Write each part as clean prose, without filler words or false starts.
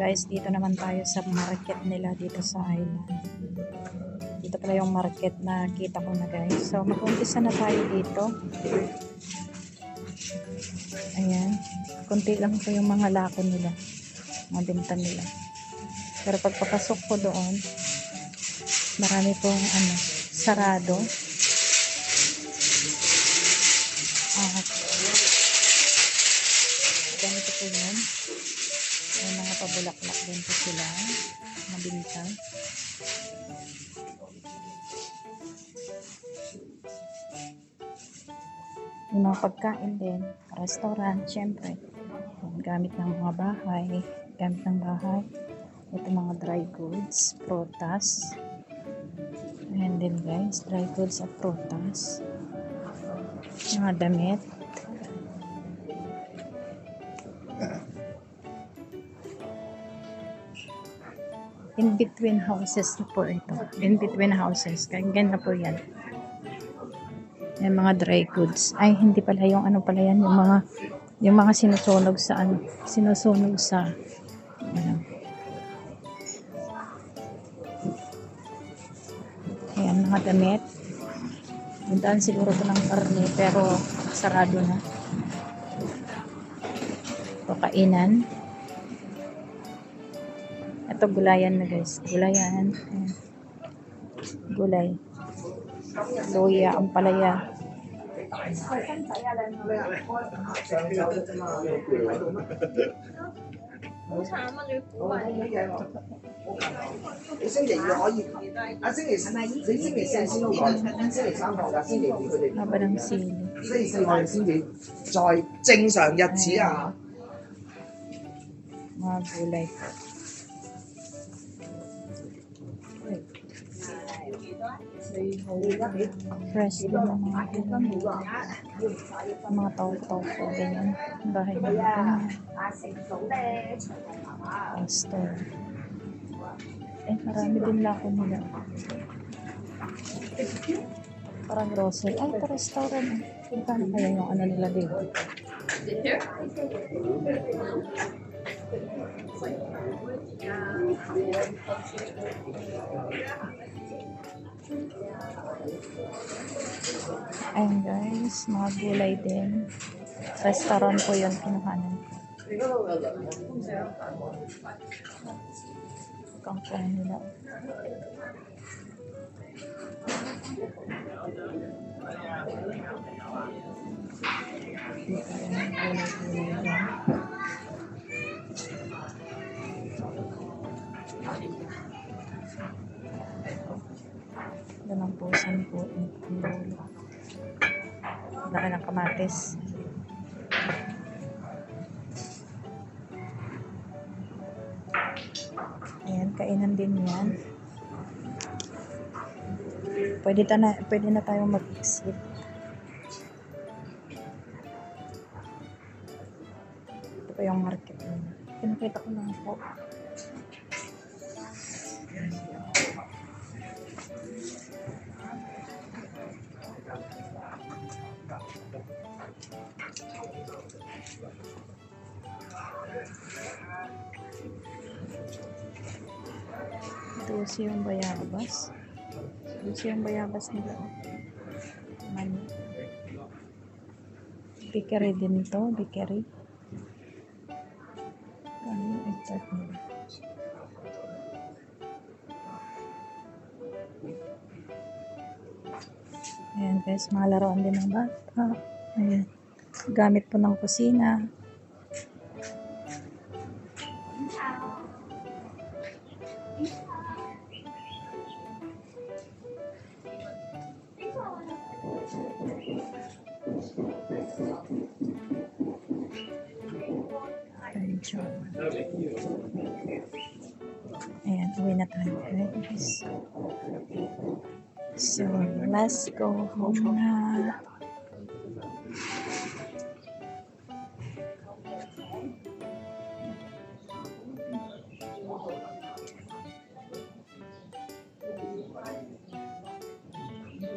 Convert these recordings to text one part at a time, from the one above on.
Guys, dito naman tayo sa market nila dito sa island. Dito pala yung market na kita ko na guys. So, mag-umpisa na tayo dito. Ayan. Kunti lang po yung mga lako nila. Mga binta nila. Pero pagpapasok ko doon, marami pong sarado. Ganito po yun. May mga pabulaklak din po sila. Mabinta. Yung mga pagkain din. Restaurant, syempre. Gamit ng mga bahay. Gamit ng bahay. Ito mga dry goods. Prutas. Ayan din guys. Dry goods at prutas. Mga damit. In between houses na po ito. In between houses. Ganyan na po yan. Yung mga dry goods. Ay, hindi pala yung ano pala yan. Yung mga sinusunog sa sinusunog sa ayan, mga damit. Puntaan siguro ito ng karne pero sarado na. Ito kainan. Ito gulayan na guys. Gulayan. Ayan. Gulay. Luya, ampalaya. Haba ng sili. Mga gulay. Fresh din ang mga tao-tao ganyan. Bahay na ganyan. Store. Marami din lako nila. Parang grocery. Ay, ito restaurant. Paano kaya yung ano nila dito? Ayan guys, mga gulay din. Restaurant po yun, kinuhanan. Kangkong nila. Ganang pusan po. Laki ng kamatis. Ayan, kainan din yan. Pwede na tayong mag-exit. Ito pa yung market nila. Pinakita ko lang po. Ito yung bayabas. Ito yung bayabas nila. Mani. Bakery din to. Bakery. Ano yung exact nila? Ayan guys, mga laruan din ng bata. Ayan. Gamit po ng kusina. Ayan, uwi na tayo guys. So, let's go home na.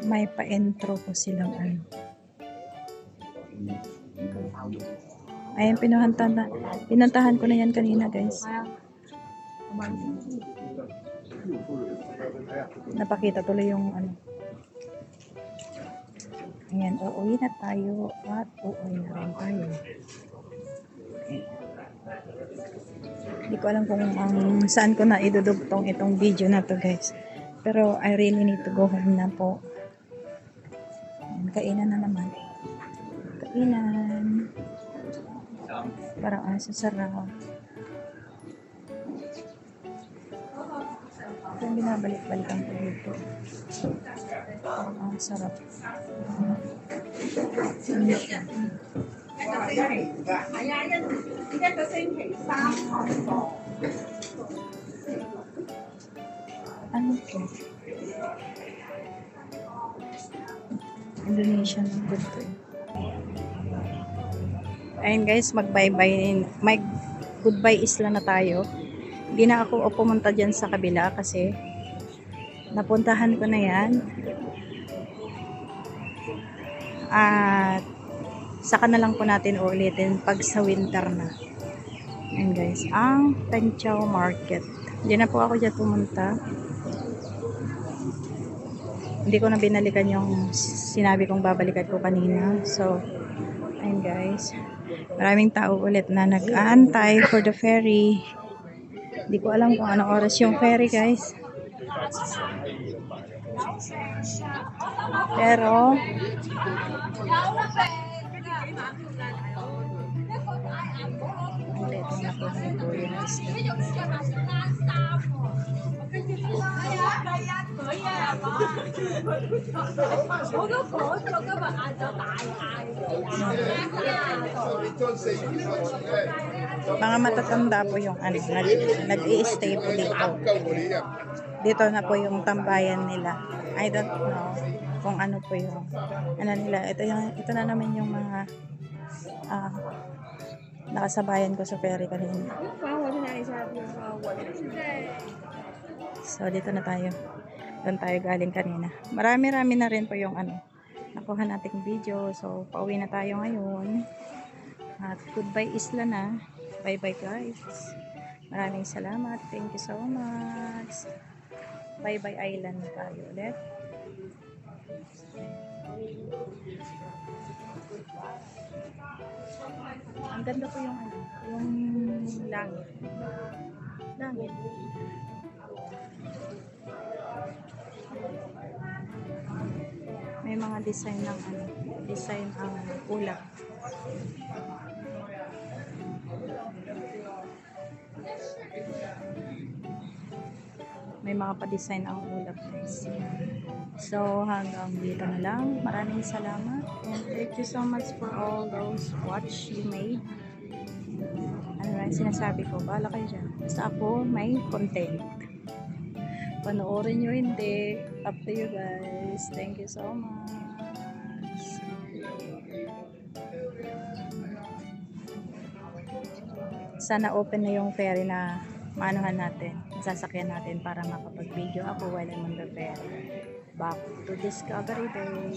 May pa-intro po silang ano. Ayan, pinuntahan ko na yan kanina, guys. Napakita tuloy yung ano. Ayan, uuwi na tayo at uuwi na rin tayo. Hindi ko alam kung saan ko na idudugtong itong video na to, guys. Pero I really need to go home na po. Ayan, kainan na naman. Kainan. Parang sasarap. Ito yung binabalik-balikan ko dito. Ang sarap. Ano to? Indonesian food to. Ayun guys, goodbye isla na tayo. Hindi na ako pumunta dyan sa kabila kasi napuntahan ko na yan. At saka na lang po natin ulitin pag sa winter na. Ayun guys, ang Penchao Market. Hindi na po ako dyan pumunta. Hindi ko na binalikan yung sinabi kong babalikan ko kanina. So, ayun guys. Maraming tao ulit na nag-aantay for the ferry. Hindi ko alam kung anong oras yung ferry, guys. Pero ang late na po nito yung isla. Mga matatanda po yung nag-i-stay po dito. Dito na po yung tambayan nila. I don't know kung ano po yung nila. Ito na naman yung mga nakasabayan ko sa ferry kanina. So dito na tayo. Doon tayo galing kanina. Marami-rami na rin po yung nakuha nating video. So pauwi na tayo ngayon. At goodbye isla na. Bye-bye guys. Maraming salamat. Thank you so much. Bye-bye island tayo ulit. Ang ganda po yung langit. Langit. May mga design ng design ang ulap. May mga pa-design ang ulap, guys. So, hanggang dito na lang. Maraming salamat. And thank you so much for all those watch you made. Ano lang sinasabi ko? Bahala kayo dyan. Basta ako may content. Panoorin nyo hindi. Up to you guys. Thank you so much. Sana open na yung ferry na maanuhan natin, sasakyan natin para makapag-video ako while I'm on the ferry. Back to Discovery Bay.